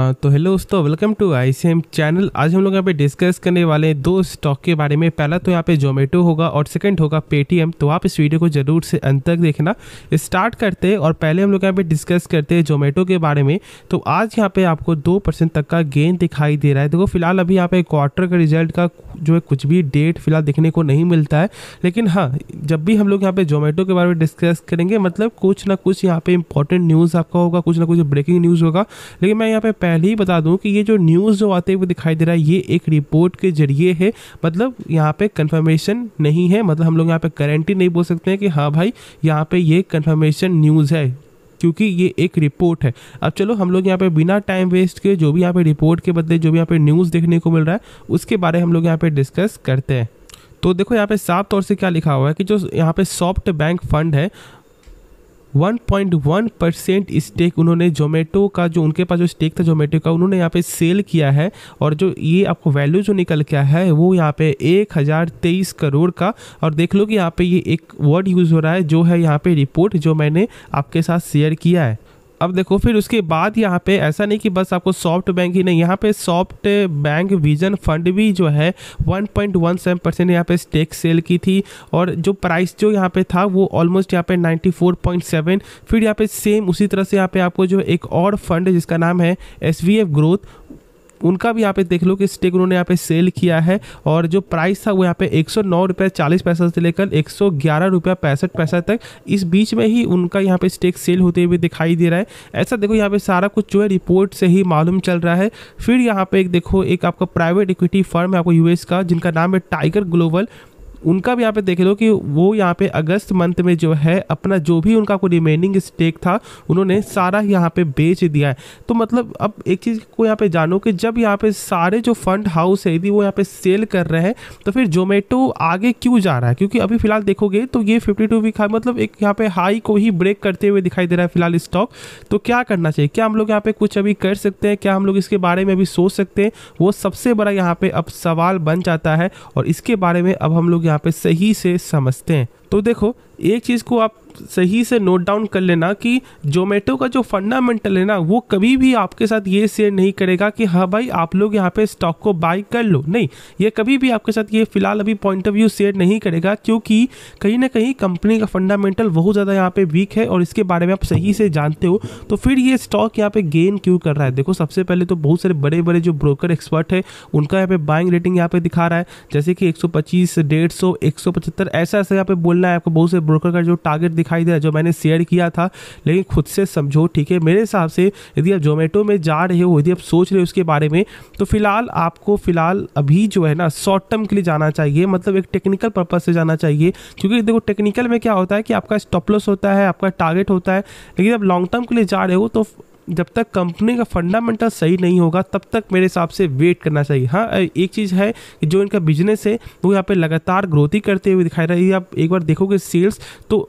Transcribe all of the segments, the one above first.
तो हेलो दोस्तों, welcome to ICM channel. आज हम लोग यहाँ पे डिस्कस करने वाले हैं दो स्टॉक के बारे में। पहला तो यहाँ पे जोमेटो होगा और सेकंड होगा पेटीएम। तो आप इस वीडियो को जरूर से अंत तक देखना। स्टार्ट करते हैं और पहले हम लोग यहाँ पे डिस्कस करते हैं जोमेटो के बारे में। तो आज यहाँ पे आपको 2% तक का गेन दिखाई दे रहा है। देखो फिलहाल अभी यहाँ पे क्वार्टर का रिजल्ट का जो है कुछ भी डेट फिलहाल देखने को नहीं मिलता है, लेकिन हाँ, जब भी हम लोग यहाँ पे जोमेटो के बारे में डिस्कस करेंगे मतलब कुछ ना कुछ यहाँ पे इंपॉर्टेंट न्यूज़ आपका होगा, कुछ ना कुछ ब्रेकिंग न्यूज़ होगा। लेकिन मैं यहाँ पे पहले ही बता दूं कि ये जो न्यूज़ जो आते हुए दिखाई दे रहा है ये एक रिपोर्ट के जरिए है, मतलब यहाँ पे कंफर्मेशन नहीं है। मतलब हम लोग यहाँ पे गारंटी नहीं बोल सकते हैं कि हाँ भाई यहाँ पे ये कंफर्मेशन न्यूज़ है, क्योंकि ये एक रिपोर्ट है। अब चलो हम लोग यहाँ पे बिना टाइम वेस्ट के जो भी यहाँ पे रिपोर्ट के बदले जो भी यहाँ पे न्यूज़ देखने को मिल रहा है उसके बारे हम लोग यहाँ पे डिस्कस करते हैं। तो देखो यहाँ पे साफ तौर से क्या लिखा हुआ है कि जो यहाँ पे सॉफ्ट बैंक फंड है 1.1% स्टेक उन्होंने जोमेटो का, जो उनके पास जो स्टेक था जोमेटो का, उन्होंने यहाँ पे सेल किया है। और जो ये आपको वैल्यू जो निकल के आया है वो यहाँ पे 1023 करोड़ का। और देख लो कि यहाँ पे ये एक वर्ड यूज़ हो रहा है जो है यहाँ पे रिपोर्ट, जो मैंने आपके साथ शेयर किया है। अब देखो फिर उसके बाद यहाँ पे ऐसा नहीं कि बस आपको सॉफ्ट बैंक ही नहीं, यहाँ पे सॉफ्ट बैंक विजन फंड भी जो है 1.17% यहाँ पे स्टेक सेल की थी। और जो प्राइस जो यहाँ पे था वो ऑलमोस्ट यहाँ पे 94.7। फिर यहाँ पे सेम उसी तरह से यहाँ पे आपको जो एक और फंड है जिसका नाम है SVF ग्रोथ, उनका भी यहाँ पे देख लो कि स्टेक उन्होंने यहाँ पे सेल किया है। और जो प्राइस था वो यहाँ पे 109 रुपये 40 पैसा से लेकर 111 रुपये 65 पैसा तक, इस बीच में ही उनका यहाँ पे स्टेक सेल होते हुए दिखाई दे रहा है। ऐसा देखो यहाँ पे सारा कुछ जो है रिपोर्ट से ही मालूम चल रहा है। फिर यहाँ पे एक देखो एक आपका प्राइवेट इक्विटी फर्म है आपको US का, जिनका नाम है टाइगर ग्लोबल। उनका भी यहाँ पे देख लो कि वो यहाँ पे अगस्त मंथ में जो है अपना जो भी उनका कोई रिमेनिंग स्टेक था उन्होंने सारा यहाँ पे बेच दिया है। तो मतलब अब एक चीज़ को यहाँ पे जानो कि जब यहाँ पे सारे जो फंड हाउस है यदि वो यहाँ पे सेल कर रहे हैं तो फिर जोमेटो आगे क्यों जा रहा है, क्योंकि अभी फिलहाल देखोगे तो ये 52 वीक हाई मतलब एक यहाँ पे हाई को ही ब्रेक करते हुए दिखाई दे रहा है फिलहाल स्टॉक। तो क्या करना चाहिए, क्या हम लोग यहाँ पे कुछ अभी कर सकते हैं, क्या हम लोग इसके बारे में अभी सोच सकते हैं, वो सबसे बड़ा यहाँ पे अब सवाल बन जाता है। और इसके बारे में अब हम लोग यहाँ पे सही से समझते हैं। तो देखो एक चीज़ को आप सही से नोट डाउन कर लेना कि जोमेटो का जो फंडामेंटल है ना वो कभी भी आपके साथ ये शेयर नहीं करेगा कि हाँ भाई आप लोग यहाँ पे स्टॉक को बाई कर लो। नहीं, ये कभी भी आपके साथ ये फिलहाल अभी पॉइंट ऑफ व्यू शेयर नहीं करेगा, क्योंकि कहीं ना कहीं कंपनी का फंडामेंटल बहुत ज़्यादा यहाँ पे वीक है और इसके बारे में आप सही से जानते हो। तो फिर ये स्टॉक यहाँ पे गेन क्यों कर रहा है। देखो सबसे पहले तो बहुत सारे बड़े बड़े जो ब्रोकर एक्सपर्ट है उनका यहाँ पे बाइंग रेटिंग यहाँ पे दिखा रहा है, जैसे कि 125, 150, 175 ऐसा ऐसा यहाँ पे बोलना है आपको। बहुत से ब्रोकर का जो टारगेट दिखाई दे रहा है जो मैंने शेयर किया था, लेकिन खुद से समझो, ठीक है। मेरे हिसाब से यदि आप जोमेटो में जा रहे हो, यदि आप सोच रहे हो उसके बारे में, तो फिलहाल आपको फिलहाल अभी जो है ना शॉर्ट टर्म के लिए जाना चाहिए, मतलब एक टेक्निकल पर्पज से जाना चाहिए। क्योंकि देखो टेक्निकल में क्या होता है कि आपका स्टॉप लॉस होता है, आपका टारगेट होता है, लेकिन आप लॉन्ग टर्म के लिए जा रहे हो तो जब तक कंपनी का फंडामेंटल सही नहीं होगा तब तक मेरे हिसाब से वेट करना चाहिए। हाँ, एक चीज़ है कि जो इनका बिजनेस है वो यहाँ पे लगातार ग्रोथ ही करते हुए दिखाई रहा है। आप एक बार देखोगे सेल्स तो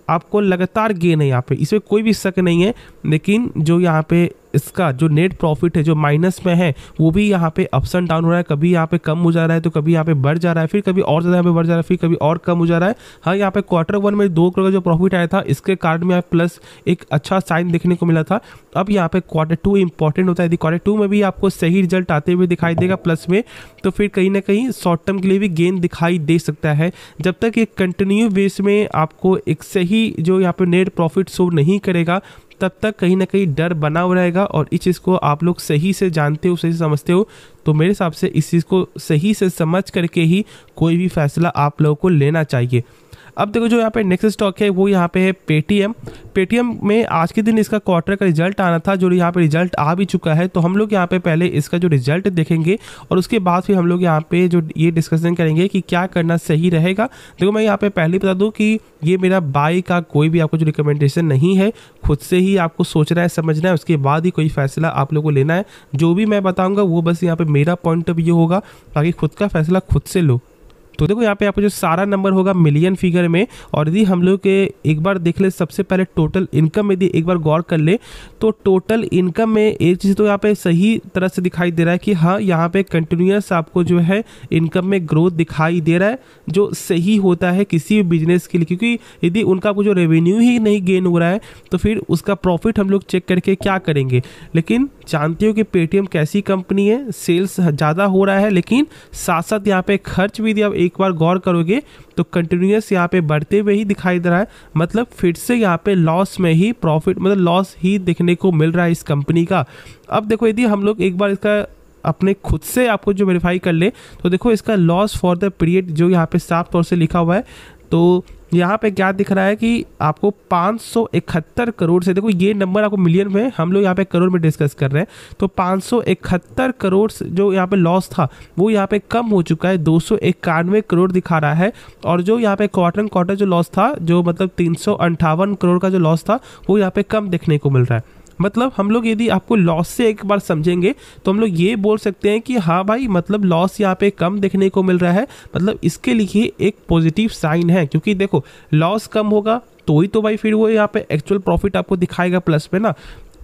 आपको लगातार गेन है यहाँ पे, इसमें कोई भी शक नहीं है। लेकिन जो यहाँ पे इसका जो नेट प्रॉफिट है जो माइनस में है वो भी यहाँ पे अप्स एंड डाउन हो रहा है, कभी यहाँ पे कम हो जा रहा है तो कभी यहाँ पे बढ़ जा रहा है, फिर कभी और ज़्यादा यहाँ पे बढ़ जा रहा है, फिर कभी और कम हो जा रहा है। हाँ, यहाँ पे Q1 में 2 करोड़ का जो प्रॉफिट आया था इसके कारण में प्लस एक अच्छा साइन देखने को मिला था। अब यहाँ पे Q2 इंपॉर्टेंट होता है, यदि Q2 में भी आपको सही रिजल्ट आते हुए दिखाई देगा प्लस में, तो फिर कहीं ना कहीं शॉर्ट टर्म के लिए भी गेन दिखाई दे सकता है। जब तक एक कंटिन्यू बेस में आपको एक सही जो यहाँ पे नेट प्रॉफिट शो नहीं करेगा तब तक कहीं ना कहीं डर बना हुआ रहेगा। और इस चीज़ को आप लोग सही से जानते हो, सही से समझते हो, तो मेरे हिसाब से इस चीज़ को सही से समझ करके ही कोई भी फैसला आप लोगों को लेना चाहिए। अब देखो जो यहाँ पे नेक्स्ट स्टॉक है वो यहाँ पे है पेटीएम। पेटीएम में आज के दिन इसका क्वार्टर का रिजल्ट आना था, जो यहाँ पे रिजल्ट आ भी चुका है। तो हम लोग यहाँ पे पहले इसका जो रिजल्ट देखेंगे और उसके बाद फिर हम लोग यहाँ पे जो ये डिस्कशन करेंगे कि क्या करना सही रहेगा। देखो मैं यहाँ पे पहले बता दूँ कि ये मेरा बाई का कोई भी आपको जो रिकमेंडेशन नहीं है, खुद से ही आपको सोचना है, समझना है, उसके बाद ही कोई फैसला आप लोगों को लेना है। जो भी मैं बताऊँगा वो बस यहाँ पे मेरा पॉइंट ऑफ व्यू होगा, बाकी खुद का फैसला खुद से लो। तो देखो यहाँ पे आपको जो सारा नंबर होगा मिलियन फिगर में। और यदि हम लोग के एक बार देख ले सबसे पहले टोटल इनकम, यदि एक बार गौर कर ले तो टोटल इनकम में एक चीज़ तो यहाँ पे सही तरह से दिखाई दे रहा है कि हाँ यहाँ पे कंटिन्यूस आपको जो है इनकम में ग्रोथ दिखाई दे रहा है, जो सही होता है किसी भी बिजनेस के लिए। क्योंकि यदि उनका आपको जो रेवेन्यू ही नहीं गेन हो रहा है तो फिर उसका प्रॉफिट हम लोग चेक करके क्या करेंगे। लेकिन जानते हो कि पेटीएम कैसी कंपनी है, सेल्स ज़्यादा हो रहा है लेकिन साथ साथ यहाँ पे खर्च भी यदि आप एक बार गौर करोगे तो कंटिन्यूस यहाँ पे बढ़ते हुए ही दिखाई दे रहा है। मतलब फिर से यहाँ पे लॉस में ही प्रॉफिट, मतलब लॉस ही देखने को मिल रहा है इस कंपनी का। अब देखो यदि हम लोग एक बार इसका अपने खुद से आपको जो वेरीफाई कर ले तो देखो इसका लॉस फॉर द पीरियड जो यहाँ पे साफ तौर से लिखा हुआ है, तो यहाँ पे क्या दिख रहा है कि आपको 571 करोड़ से, देखो ये नंबर आपको मिलियन में, हम लोग यहाँ पे करोड़ में डिस्कस कर रहे हैं, तो 571 करोड़ जो यहाँ पे लॉस था वो यहाँ पे कम हो चुका है, 291 करोड़ दिखा रहा है। और जो यहाँ पे क्वार्टर जो लॉस था, जो मतलब 358 करोड़ का जो लॉस था वो यहाँ पे कम देखने को मिल रहा है। मतलब हम लोग यदि आपको लॉस से एक बार समझेंगे तो हम लोग ये बोल सकते हैं कि हाँ भाई मतलब लॉस यहाँ पे कम देखने को मिल रहा है, मतलब इसके लिए एक पॉजिटिव साइन है। क्योंकि देखो लॉस कम होगा तो ही तो भाई फिर वो यहाँ पे एक्चुअल प्रॉफिट आपको दिखाएगा प्लस में ना।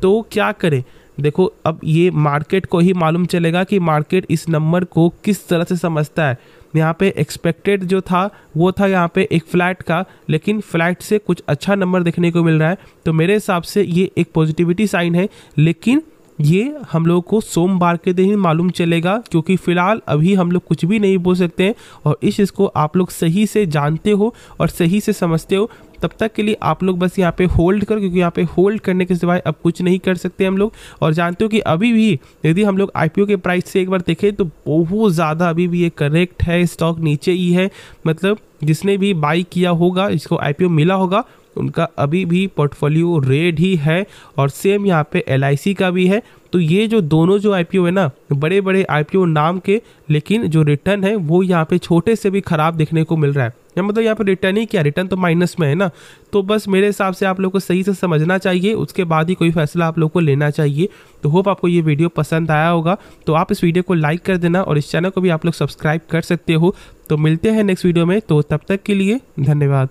तो क्या करें, देखो अब ये मार्केट को ही मालूम चलेगा कि मार्केट इस नंबर को किस तरह से समझता है। यहाँ पे एक्सपेक्टेड जो था वो था यहाँ पे एक फ्लैट का, लेकिन फ्लैट से कुछ अच्छा नंबर देखने को मिल रहा है, तो मेरे हिसाब से ये एक पॉजिटिविटी साइन है। लेकिन ये हम लोग को सोमवार के दिन ही मालूम चलेगा, क्योंकि फिलहाल अभी हम लोग कुछ भी नहीं बोल सकते हैं। और इस चीज़ को आप लोग सही से जानते हो और सही से समझते हो, तब तक के लिए आप लोग बस यहाँ पे होल्ड करो, क्योंकि यहाँ पे होल्ड करने के सिवाय अब कुछ नहीं कर सकते हम लोग। और जानते हो कि अभी भी यदि हम लोग आईपीओ के प्राइस से एक बार देखें तो बहुत ज़्यादा अभी भी ये करेक्ट है, स्टॉक नीचे ही है। मतलब जिसने भी बाई किया होगा, इसको आईपीओ मिला होगा, उनका अभी भी पोर्टफोलियो रेड ही है। और सेम यहाँ पे एलआईसी का भी है। तो ये जो दोनों जो आईपीओ है ना, बड़े बड़े आईपीओ नाम के, लेकिन जो रिटर्न है वो यहाँ पे छोटे से भी खराब देखने को मिल रहा है। मतलब यहाँ पे रिटर्न ही क्या, रिटर्न तो माइनस में है ना। तो बस मेरे हिसाब से आप लोग को सही से समझना चाहिए, उसके बाद ही कोई फैसला आप लोग को लेना चाहिए। तो होप आपको ये वीडियो पसंद आया होगा, तो आप इस वीडियो को लाइक कर देना और इस चैनल को भी आप लोग सब्सक्राइब कर सकते हो। तो मिलते हैं नेक्स्ट वीडियो में, तो तब तक के लिए धन्यवाद।